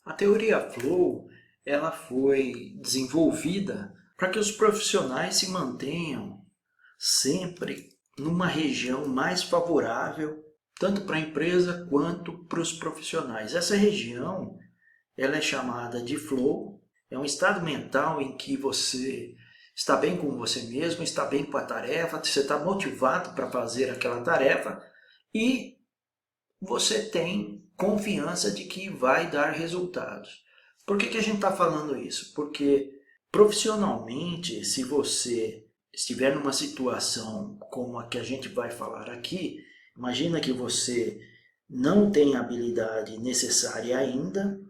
A teoria Flow, ela foi desenvolvida para que os profissionais se mantenham sempre numa região mais favorável, tanto para a empresa quanto para os profissionais. Essa região, ela é chamada de Flow, é um estado mental em que você está bem com você mesmo, está bem com a tarefa, você está motivado para fazer aquela tarefa e você tem confiança de que vai dar resultados. Por que a gente está falando isso? Porque profissionalmente, se você estiver numa situação como a que a gente vai falar aqui, imagina que você não tem a habilidade necessária ainda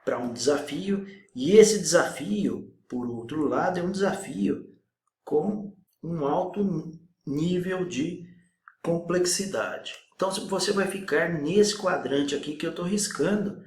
para um desafio, e esse desafio, por outro lado, é um desafio com um alto nível de complexidade. Então você vai ficar nesse quadrante aqui que eu estou riscando,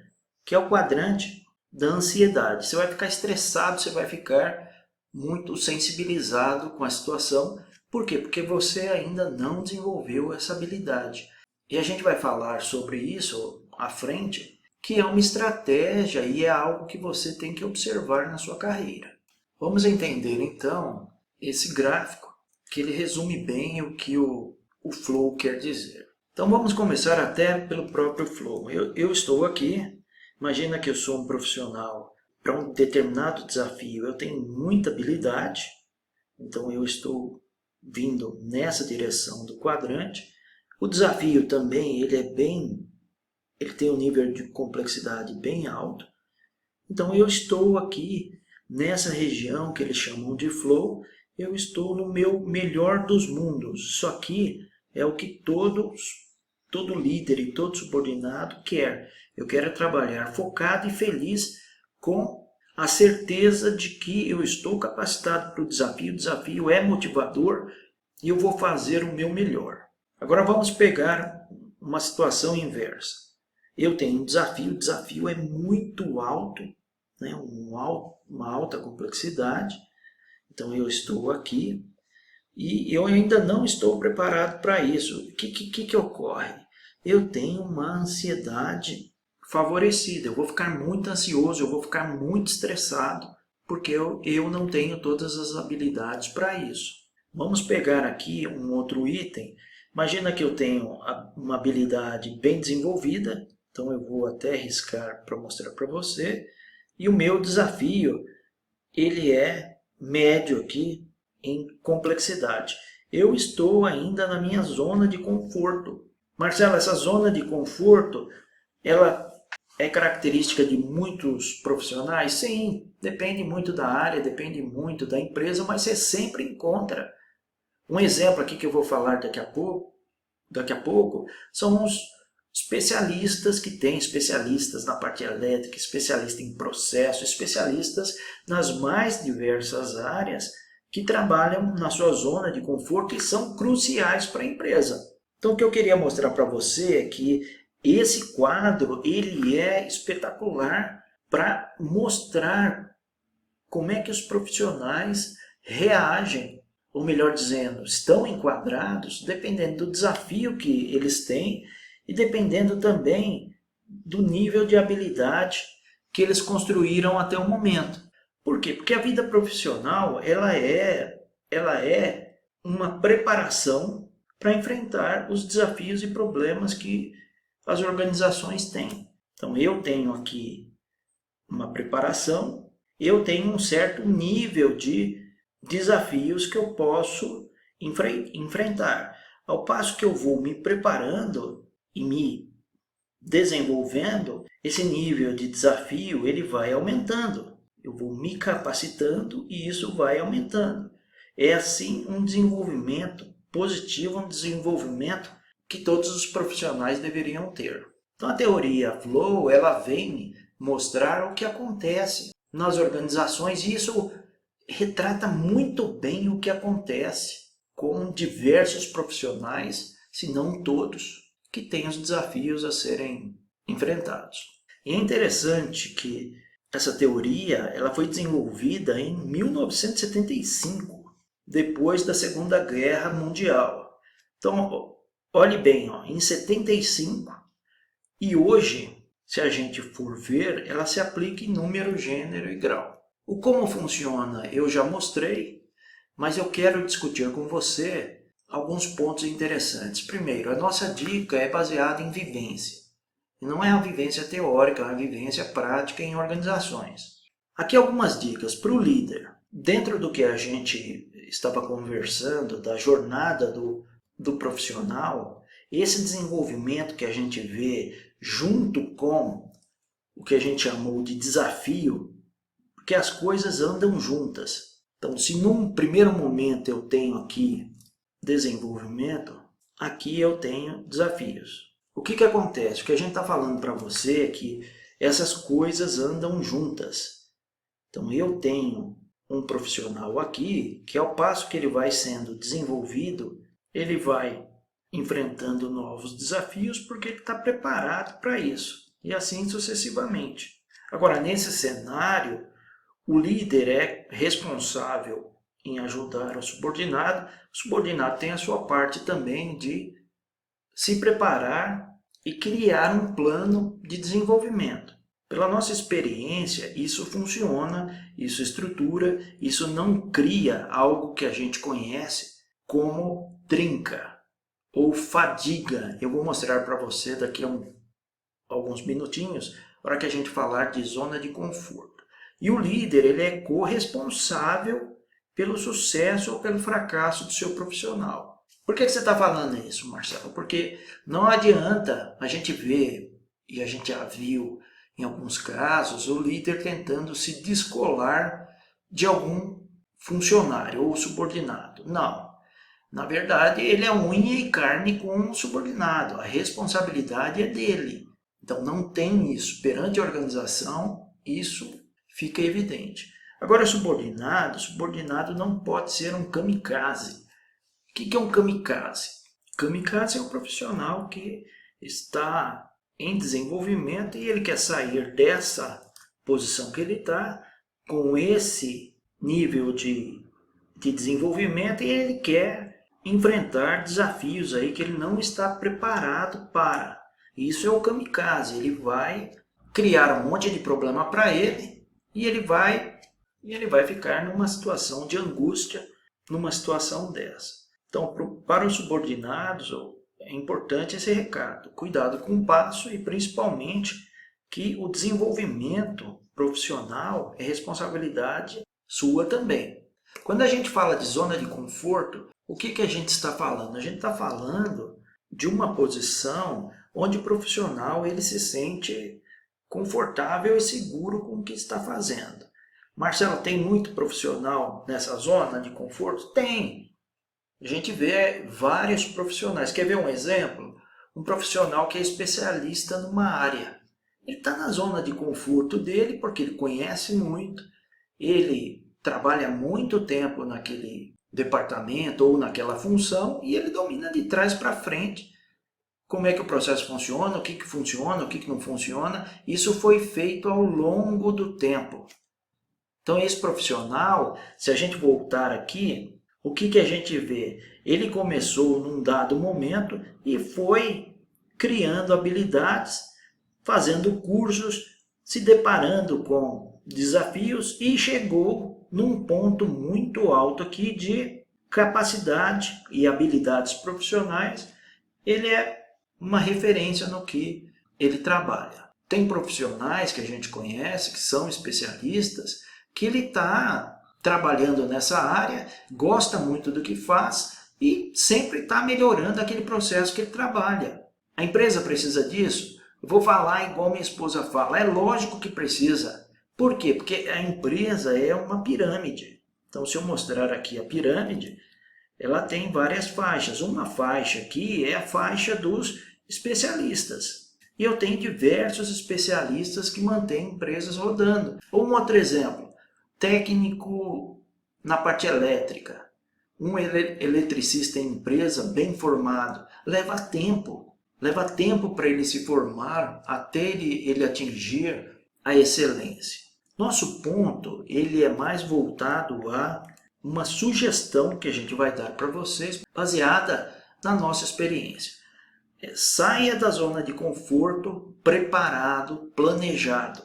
que é o quadrante da ansiedade. Você vai ficar estressado, você vai ficar muito sensibilizado com a situação. Por quê? Porque você ainda não desenvolveu essa habilidade. E a gente vai falar sobre isso à frente, que é uma estratégia e é algo que você tem que observar na sua carreira. Vamos entender então esse gráfico, que ele resume bem o que o Flow quer dizer. Então vamos começar até pelo próprio Flow. Eu estou aqui, imagina que eu sou um profissional para um determinado desafio, eu tenho muita habilidade, então eu estou vindo nessa direção do quadrante. O desafio também ele tem um nível de complexidade bem alto. Então eu estou aqui nessa região que eles chamam de Flow, eu estou no meu melhor dos mundos. Isso aqui é o que todo líder e todo subordinado quer. Eu quero trabalhar focado e feliz com a certeza de que eu estou capacitado para o desafio é motivador e eu vou fazer o meu melhor. Agora vamos pegar uma situação inversa. Eu tenho um desafio, o desafio é muito alto, né? Uma alta complexidade, então eu estou aqui e eu ainda não estou preparado para isso. O que ocorre? Eu tenho uma ansiedade favorecida, eu vou ficar muito ansioso, eu vou ficar muito estressado, porque eu não tenho todas as habilidades para isso. Vamos pegar aqui um outro item. Imagina que eu tenho uma habilidade bem desenvolvida, então eu vou até riscar para mostrar para você, e o meu desafio ele é médio aqui em complexidade. Eu estou ainda na minha zona de conforto. Marcelo, essa zona de conforto, ela é característica de muitos profissionais? Sim, depende muito da área, depende muito da empresa, mas você sempre encontra. Um exemplo aqui que eu vou falar daqui a pouco são os especialistas que têm, especialistas na parte elétrica, especialistas em processo, especialistas nas mais diversas áreas que trabalham na sua zona de conforto e são cruciais para a empresa. Então o que eu queria mostrar para você é que esse quadro ele é espetacular para mostrar como é que os profissionais reagem, ou melhor dizendo, estão enquadrados dependendo do desafio que eles têm e dependendo também do nível de habilidade que eles construíram até o momento. Por quê? Porque a vida profissional ela é uma preparação para enfrentar os desafios e problemas que as organizações têm. Então eu tenho aqui uma preparação, eu tenho um certo nível de desafios que eu posso enfrentar. Ao passo que eu vou me preparando e me desenvolvendo, esse nível de desafio ele vai aumentando. Eu vou me capacitando e isso vai aumentando. É assim um desenvolvimento positivo, um desenvolvimento que todos os profissionais deveriam ter. Então a teoria Flow ela vem mostrar o que acontece nas organizações e isso retrata muito bem o que acontece com diversos profissionais, se não todos, que têm os desafios a serem enfrentados. E é interessante que essa teoria ela foi desenvolvida em 1975, depois da Segunda Guerra Mundial. Então, olhe bem, em 75 e hoje se a gente for ver, ela se aplica em número, gênero e grau. O como funciona eu já mostrei, mas eu quero discutir com você alguns pontos interessantes. Primeiro, a nossa dica é baseada em vivência. E não é uma vivência teórica, é uma vivência prática em organizações. Aqui algumas dicas para o líder. Dentro do que a gente estava conversando, da jornada do profissional, esse desenvolvimento que a gente vê junto com o que a gente chamou de desafio, porque as coisas andam juntas. Então, se num primeiro momento eu tenho aqui desenvolvimento, aqui eu tenho desafios. O que acontece? O que a gente está falando para você é que essas coisas andam juntas. Então, eu tenho um profissional aqui que, ao passo que ele vai sendo desenvolvido, ele vai enfrentando novos desafios porque ele está preparado para isso. E assim sucessivamente. Agora, nesse cenário, o líder é responsável em ajudar o subordinado tem a sua parte também de se preparar e criar um plano de desenvolvimento. Pela nossa experiência, isso funciona, isso estrutura, isso não cria algo que a gente conhece como trinca ou fadiga. Eu vou mostrar para você daqui a alguns minutinhos, na hora que a gente falar de zona de conforto. E o líder, ele é corresponsável pelo sucesso ou pelo fracasso do seu profissional. Por que você está falando isso, Marcelo? Porque não adianta a gente ver, e a gente já viu em alguns casos, o líder tentando se descolar de algum funcionário ou subordinado. Não. Na verdade, ele é unha e carne com o subordinado. A responsabilidade é dele. Então, não tem isso. Perante a organização, isso fica evidente. Agora, subordinado não pode ser um kamikaze. O que é um kamikaze? Kamikaze é um profissional que está em desenvolvimento e ele quer sair dessa posição que ele está, com esse nível de desenvolvimento, e ele quer enfrentar desafios aí que ele não está preparado para. Isso é o kamikaze, ele vai criar um monte de problema para ele e ele vai ficar numa situação de angústia, numa situação dessa. Então, para os subordinados, é importante esse recado. Cuidado com o passo e, principalmente, que o desenvolvimento profissional é responsabilidade sua também. Quando a gente fala de zona de conforto, o que a gente está falando? A gente está falando de uma posição onde o profissional ele se sente confortável e seguro com o que está fazendo. Marcelo, tem muito profissional nessa zona de conforto? Tem. A gente vê vários profissionais. Quer ver um exemplo? Um profissional que é especialista numa área. Ele está na zona de conforto dele porque ele conhece muito, ele trabalha muito tempo naquele departamento ou naquela função e ele domina de trás para frente como é que o processo funciona, o que funciona, o que não funciona. Isso foi feito ao longo do tempo. Então, esse profissional, se a gente voltar aqui, o que a gente vê? Ele começou num dado momento e foi criando habilidades, fazendo cursos, se deparando com desafios e chegou num ponto muito alto aqui de capacidade e habilidades profissionais. Ele é uma referência no que ele trabalha. Tem profissionais que a gente conhece, que são especialistas, que ele está trabalhando nessa área, gosta muito do que faz e sempre está melhorando aquele processo que ele trabalha. A empresa precisa disso? Eu vou falar igual minha esposa fala, é lógico que precisa. Por quê? Porque a empresa é uma pirâmide. Então, se eu mostrar aqui a pirâmide, ela tem várias faixas. Uma faixa aqui é a faixa dos especialistas. E eu tenho diversos especialistas que mantêm empresas rodando. Ou um outro exemplo, técnico na parte elétrica. Um eletricista em empresa bem formado leva tempo para ele se formar até ele atingir a excelência. Nosso ponto ele é mais voltado a uma sugestão que a gente vai dar para vocês baseada na nossa experiência. Saia da zona de conforto, preparado, planejado.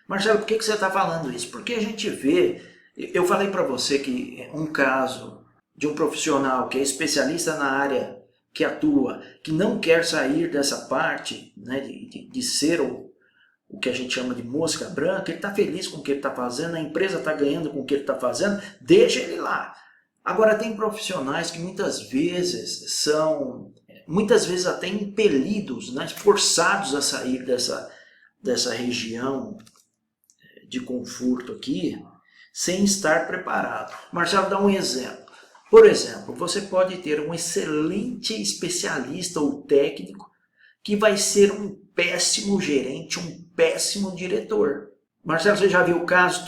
Marcelo, por que você está falando isso? Porque a gente vê, eu falei para você que um caso de um profissional que é especialista na área que atua, que não quer sair dessa parte, né, de ser o que a gente chama de mosca branca, ele está feliz com o que ele está fazendo, a empresa está ganhando com o que ele está fazendo, deixa ele lá. Agora, tem profissionais que muitas vezes até impelidos, né, forçados a sair dessa região de conforto aqui, sem estar preparado. Marcelo, dá um exemplo. Por exemplo, você pode ter um excelente especialista ou técnico que vai ser um péssimo gerente, um péssimo diretor. Marcelo, você já viu casos?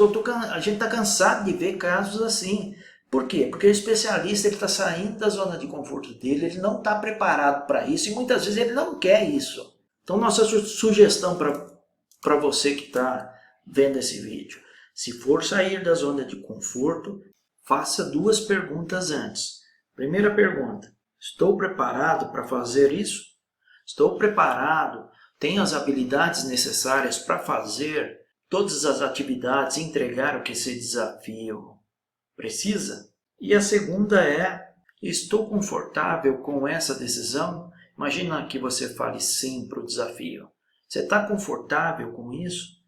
A gente está cansado de ver casos assim. Por quê? Porque o especialista está saindo da zona de conforto dele, ele não está preparado para isso e muitas vezes ele não quer isso. Então, nossa sugestão para você que está vendo esse vídeo, se for sair da zona de conforto, faça 2 perguntas antes. Primeira pergunta: estou preparado para fazer isso? Estou preparado? Tenho as habilidades necessárias para fazer todas as atividades e entregar o que esse desafio precisa? E a segunda é: estou confortável com essa decisão? Imagina que você fale sim para o desafio. Você está confortável com isso?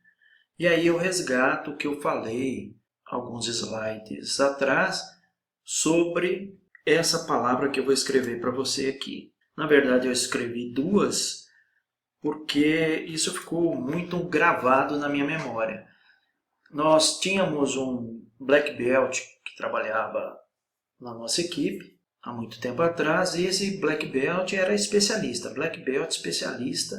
E aí eu resgato o que eu falei alguns slides atrás sobre essa palavra que eu vou escrever para você aqui. Na verdade, eu escrevi 2 porque isso ficou muito gravado na minha memória. Nós tínhamos um Black Belt que trabalhava na nossa equipe há muito tempo atrás, e esse Black Belt era especialista, Black Belt especialista,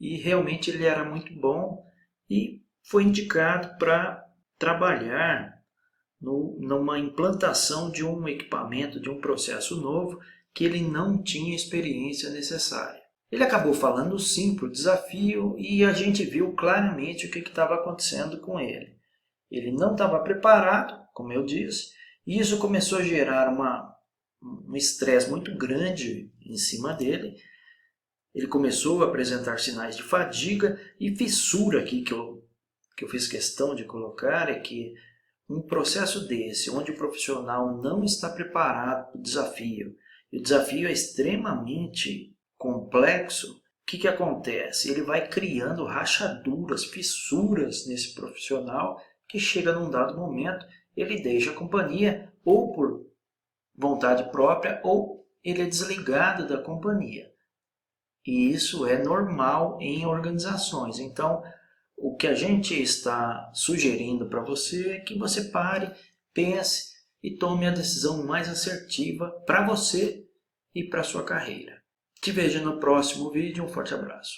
e realmente ele era muito bom e foi indicado para trabalhar numa implantação de um equipamento, de um processo novo, que ele não tinha experiência necessária. Ele acabou falando sim para o desafio e a gente viu claramente o que estava acontecendo com ele. Ele não estava preparado, como eu disse, e isso começou a gerar um estresse muito grande em cima dele. Ele começou a apresentar sinais de fadiga e fissura aqui que eu fiz questão de colocar é que um processo desse, onde o profissional não está preparado para o desafio, e o desafio é extremamente complexo, o que acontece? Ele vai criando rachaduras, fissuras nesse profissional, que chega num dado momento, ele deixa a companhia ou por vontade própria, ou ele é desligado da companhia. E isso é normal em organizações. Então, o que a gente está sugerindo para você é que você pare, pense e tome a decisão mais assertiva para você e para a sua carreira. Te vejo no próximo vídeo. Um forte abraço.